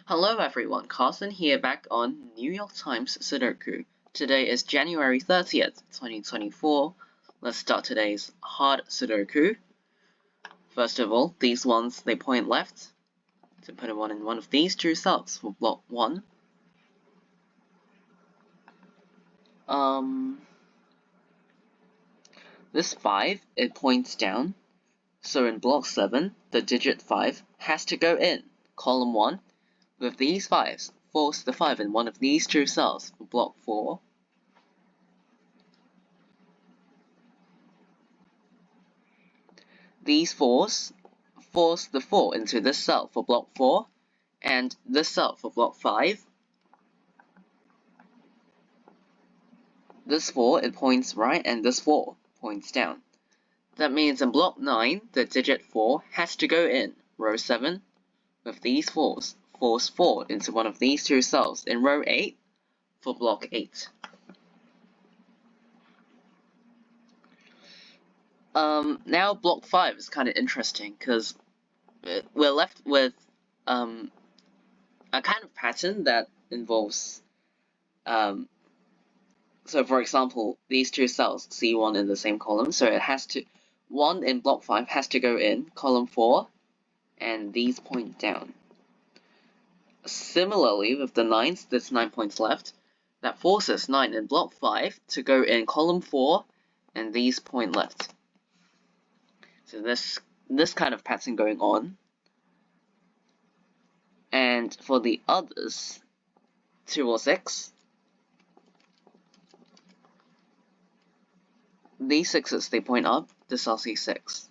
Hello everyone, Carson here back on New York Times Sudoku. Today is January 30th, 2024. Let's start today's hard Sudoku. First of all, these ones, they point left. To put one in one of these two cells for block 1. This 5, it points down. So in block 7, the digit 5 has to go in column 1. With these 5s, force the 5 in one of these two cells for block 4. These 4s force the 4 into this cell for block 4, and this cell for block 5. This 4, it points right, and this 4 points down. That means in block 9, the digit 4 has to go in row 7, with these 4s force 4 into one of these two cells in row 8 for block 8. Now block 5 is kind of interesting, because we're left with a kind of pattern that involves so for example, these two cells, C1 in the same column, so it has to, 1 in block 5 has to go in column 4, and these point down. Similarly, with the 9s, there's 9 points left, that forces 9 in block 5 to go in column 4, and these point left. So this kind of pattern going on. And for the others, 2 or 6, these 6s, they point up, this cell C6.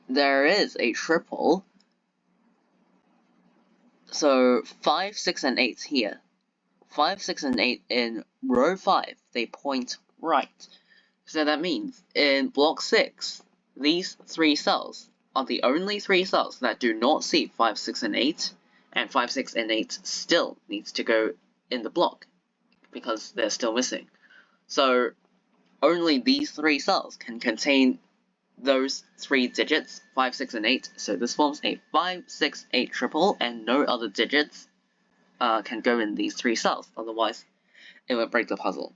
There is a triple, so 5, 6, and 8 here. 5, 6, and 8 in row 5, they point right. So that means in block 6, these 3 cells are the only 3 cells that do not see 5, 6, and 8, and 5, 6, and 8 still needs to go in the block, because they're still missing. So only these 3 cells can contain those 3 digits, 5, 6, and 8, so this forms a 5, 6, 8 triple, and no other digits can go in these 3 cells, otherwise it would break the puzzle.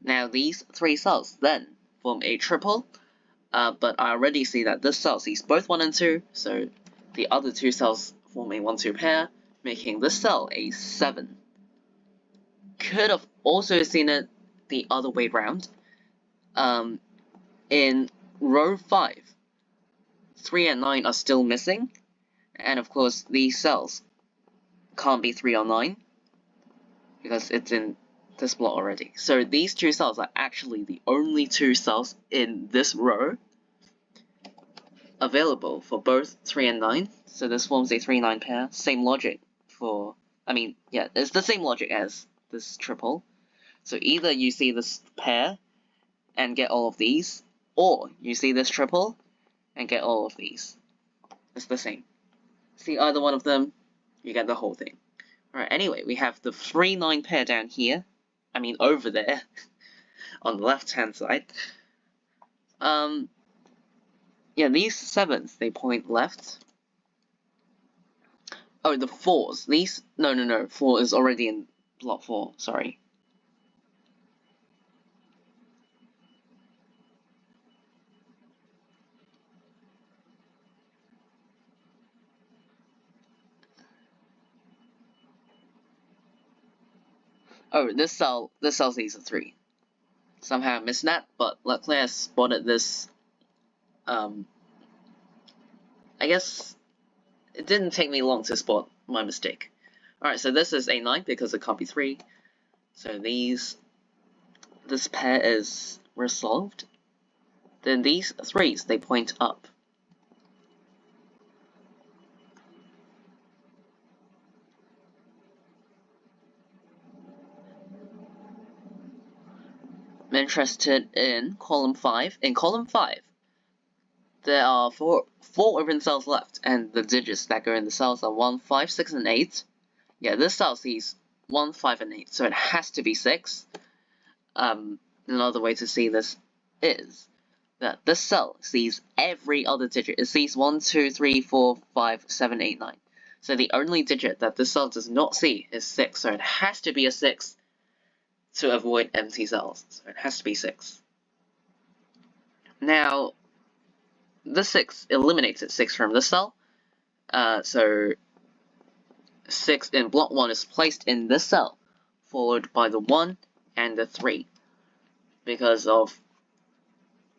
Now these 3 cells then form a triple, but I already see that this cell sees both 1 and 2, so the other 2 cells form a 1-2 pair, making this cell a 7. Could have also seen it the other way round. In row 5, 3 and 9 are still missing, and of course these cells can't be 3 or 9, because it's in this block already. So these 2 cells are actually the only 2 cells in this row available for both 3 and 9, so this forms a 3-9 pair. Same logic for, it's the same logic as this triple. So either you see this pair and get all of these, or you see this triple and get all of these. It's the same. See either one of them, you get the whole thing. Alright, anyway, we have the 3-9 pair down here. Over there, on the left-hand side. Yeah, these 7s, they point left. Oh, the 4s. These, no, 4 is already in block 4, sorry. Oh, this cell sees a 3. Somehow I missed that, but luckily I spotted this. I guess it didn't take me long to spot my mistake. Alright, so this is a 9 because it can't be 3. So this pair is resolved. Then these 3s, they point up. I'm interested in column 5. In column 5, there are four open cells left, and the digits that go in the cells are 1, 5, 6, and 8. Yeah, this cell sees 1, 5, and 8, so it has to be 6. Another way to see this is, that this cell sees every other digit. It sees 1, 2, 3, 4, 5, 7, 8, 9. So the only digit that this cell does not see is 6. So it has to be a 6 to avoid empty cells. So it has to be 6. Now, the 6 eliminates it 6 from this cell. So 6 in block 1 is placed in this cell, followed by the 1 and the 3. Because of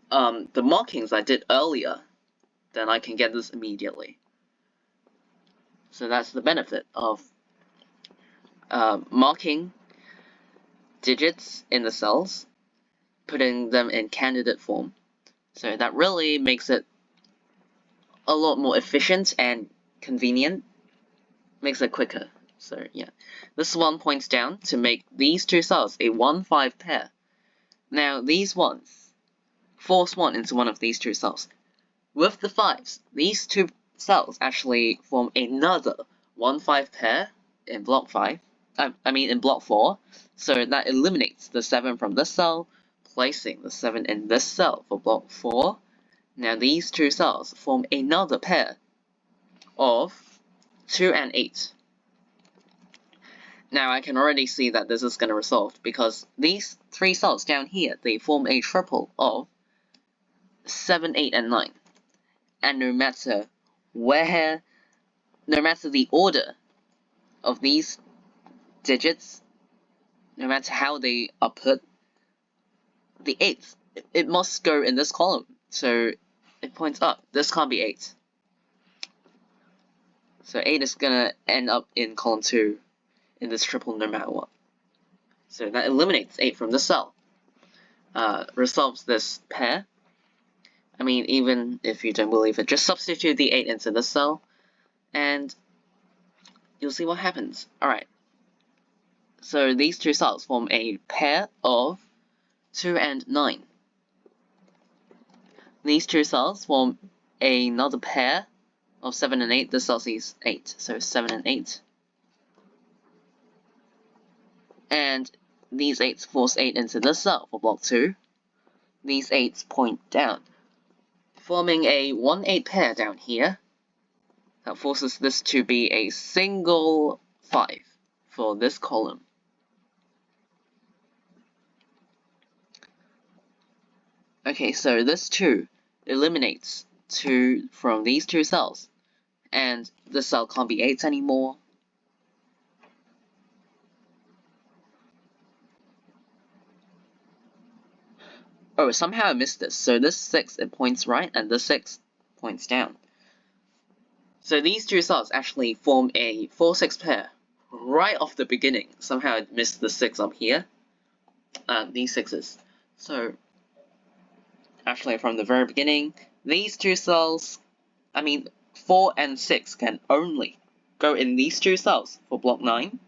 the markings I did earlier, then I can get this immediately. So that's the benefit of marking digits in the cells, putting them in candidate form. So that really makes it a lot more efficient and convenient, makes it quicker. So yeah, this one points down to make these two cells a 1-5 pair. Now these ones force 1 into one of these two cells. With the 5s, these two cells actually form another 1-5 pair in block 5. In block 4. So that eliminates the 7 from this cell, placing the 7 in this cell for block 4. Now these two cells form another pair of 2 and 8. Now I can already see that this is going to resolve because these 3 cells down here, they form a triple of 7, 8, and 9. And no matter the order of these digits, no matter how they are put, the 8th, it must go in this column. So it points up. This can't be 8. So 8 is gonna end up in column 2 in this triple no matter what. So that eliminates 8 from the cell. Resolves this pair. I mean, even if you don't believe it, just substitute the 8 into this cell, and you'll see what happens. Alright. So these two cells form a pair of 2 and 9. These two cells form another pair of 7 and 8. This cell sees 8, so 7 and 8. And these 8s force 8 into this cell for block 2. These 8s point down, forming a 1-8 pair down here. That forces this to be a single 5 for this column. Okay, so this 2 eliminates 2 from these two cells, and the cell can't be 8 anymore. Oh, somehow I missed this. So this 6, it points right, and this 6 points down. So these two cells actually form a 4-6 pair right off the beginning. Somehow I missed the 6 up here. These 6s. So actually from the very beginning, these two cells, 4 and 6 can only go in these two cells for block 9.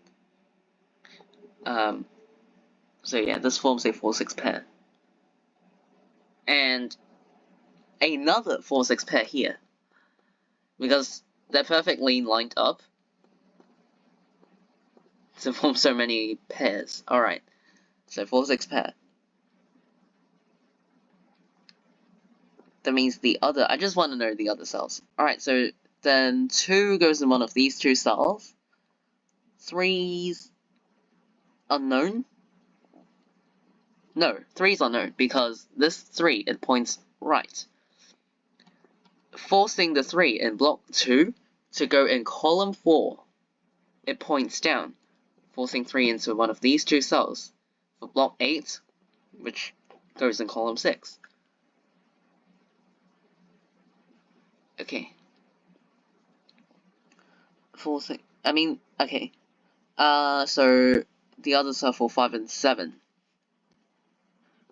So yeah, this forms a 4-6 pair. And another 4-6 pair here, because they're perfectly lined up to form so many pairs. Alright, so 4-6 pair. That means the other, I just want to know the other cells. Alright, so then 2 goes in one of these two cells. 3's unknown? No, 3's unknown, because this 3, it points right. Forcing the 3 in block 2 to go in column 4, it points down, forcing 3 into one of these two cells for block 8, which goes in column 6. Okay. 4, 6, okay. So the others are for 5 and 7.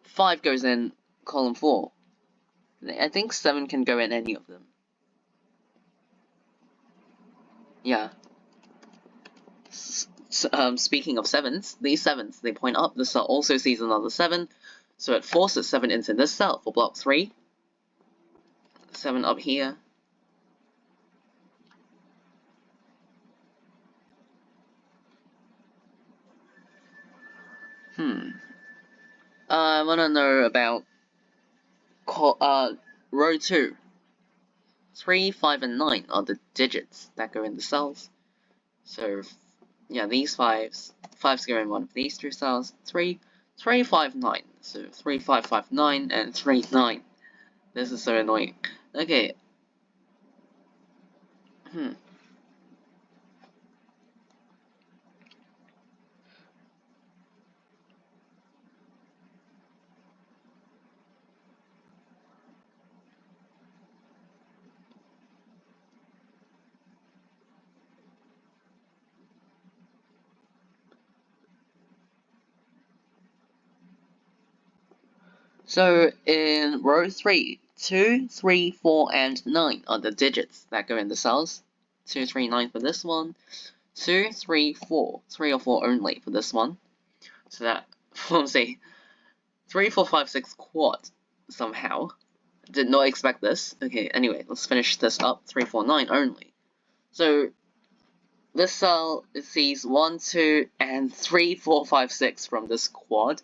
5 goes in column 4. I think 7 can go in any of them. Yeah. Speaking of 7s, these 7s, they point up. This cell also sees another 7, so it forces 7 into this cell for block 3. 7 up here. I want to know about row 2. 3, 5, and 9 are the digits that go in the cells. So, yeah, these fives go in one of these two cells. 3, 3, 5, 9. So 3, 5, 5, 9, and 3, 9. This is so annoying. Okay. So in row 3, 2, 3, 4, and 9 are the digits that go in the cells. 2, 3, 9 for this one. 2, 3, 4. 3 or 4 only for this one. So that forms a 3, 4, 5, 6 quad somehow. Did not expect this. Okay, anyway, let's finish this up. 3, 4, 9 only. So this cell sees 1, 2, and 3, 4, 5, 6 from this quad.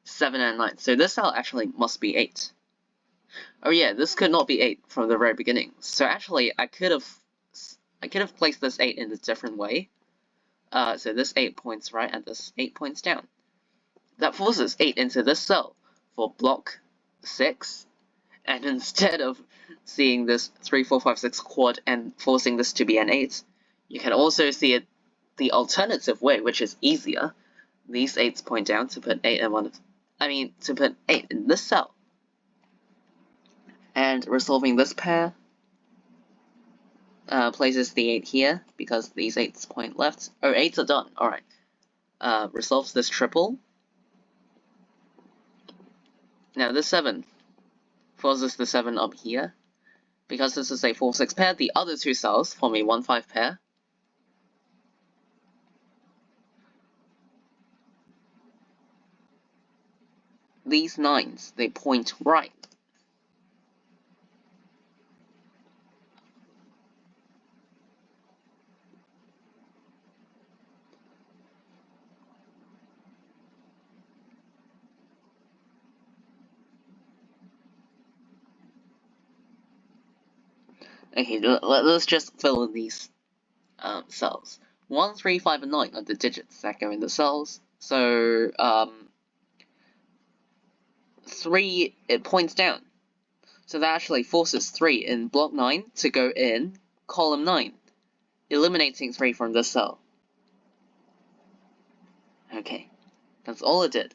7 and 9. So this cell actually must be 8. Oh yeah, this could not be 8 from the very beginning. So actually, I could have placed this 8 in a different way. So this 8 points right and this 8 points down. That forces 8 into this cell for block 6. And instead of seeing this 3, 4, 5, 6 quad and forcing this to be an 8, you can also see it the alternative way, which is easier. These 8s point down to put 8 in to put 8 in this cell. And resolving this pair places the 8 here, because these 8s point left. Oh, 8s are done, alright. Resolves this triple. Now this 7 forces the 7 up here. Because this is a 4-6 pair, the other two cells form a 1-5 pair. These 9s, they point right. Okay, let's just fill in these cells. 1, 3, 5, and 9 are the digits that go in the cells. So, 3, it points down. So that actually forces 3 in block 9 to go in column 9, eliminating 3 from this cell. Okay, that's all it did,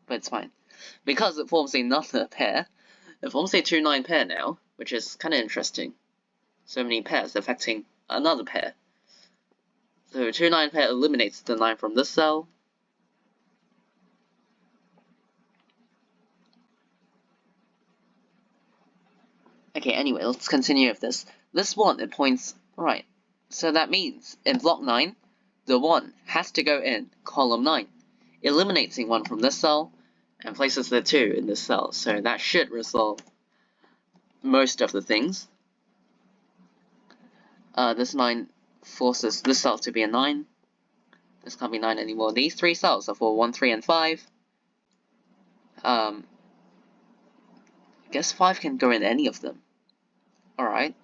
but it's fine. Because it forms another pair, it forms a 2-9 pair now, which is kind of interesting. So many pairs affecting another pair. So 2-9 pair eliminates the 9 from this cell. Okay, anyway, let's continue with this. This 1, it points right. So that means, in block 9, the 1 has to go in column 9, eliminating 1 from this cell, and places the 2 in this cell. So that should resolve most of the things. This 9 forces this cell to be a 9. This can't be 9 anymore. These 3 cells are for 1, 3, and 5. I guess 5 can go in any of them. Alright.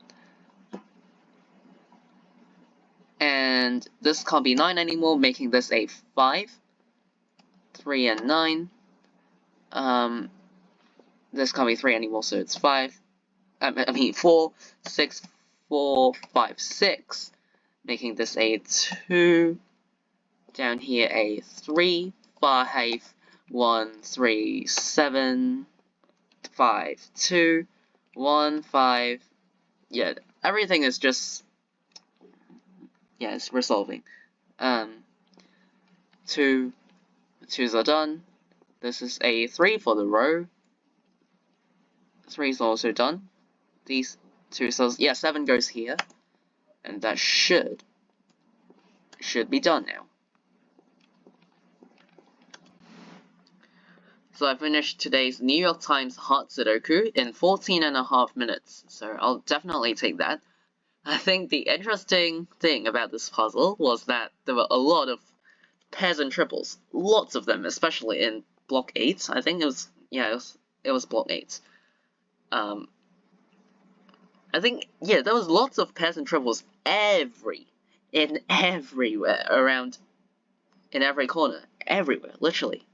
And this can't be 9 anymore, making this a 5. 3 and 9. This can't be 3 anymore, so it's 5. 4, 6, 4, 5, 6. Making this a 2. Down here a 3, 5, 1, 3, 7, 5, 2, 1, 5. Yeah, everything is just, yeah, it's resolving. 2, 2s are done. This is a 3 for the row. 3 is also done. These 2 cells, yeah, 7 goes here. And that should be done now. So I finished today's New York Times Hot Sudoku in 14.5 minutes, so I'll definitely take that. I think the interesting thing about this puzzle was that there were a lot of pairs and triples, lots of them, especially in block 8. I think it was block 8. I think, yeah, there was lots of pairs and triples everywhere around, in every corner, everywhere, literally.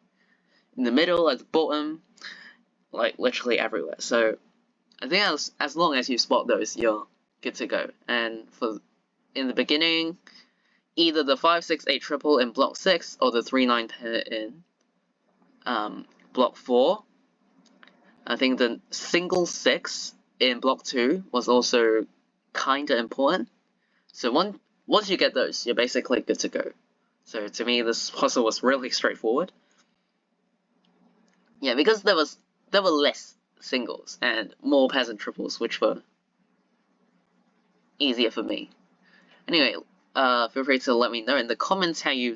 In the middle, at the bottom, like literally everywhere. So I think as long as you spot those, you're good to go. And in the beginning, either the 5-6-8 triple in block 6 or the 3-9 pair in block 4. I think the single 6 in block 2 was also kinda important. So once you get those, you're basically good to go. So to me, this puzzle was really straightforward. Yeah, because there were less singles and more pairs and triples, which were easier for me. Anyway, feel free to let me know in the comments how you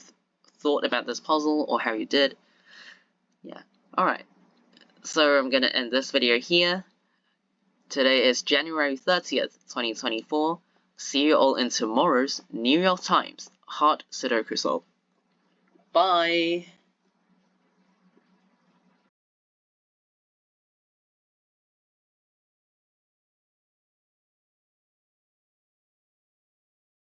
thought about this puzzle or how you did. Yeah, alright. So I'm gonna end this video here. Today is January 30th, 2024. See you all in tomorrow's New York Times Hard Sudoku Solve. Bye!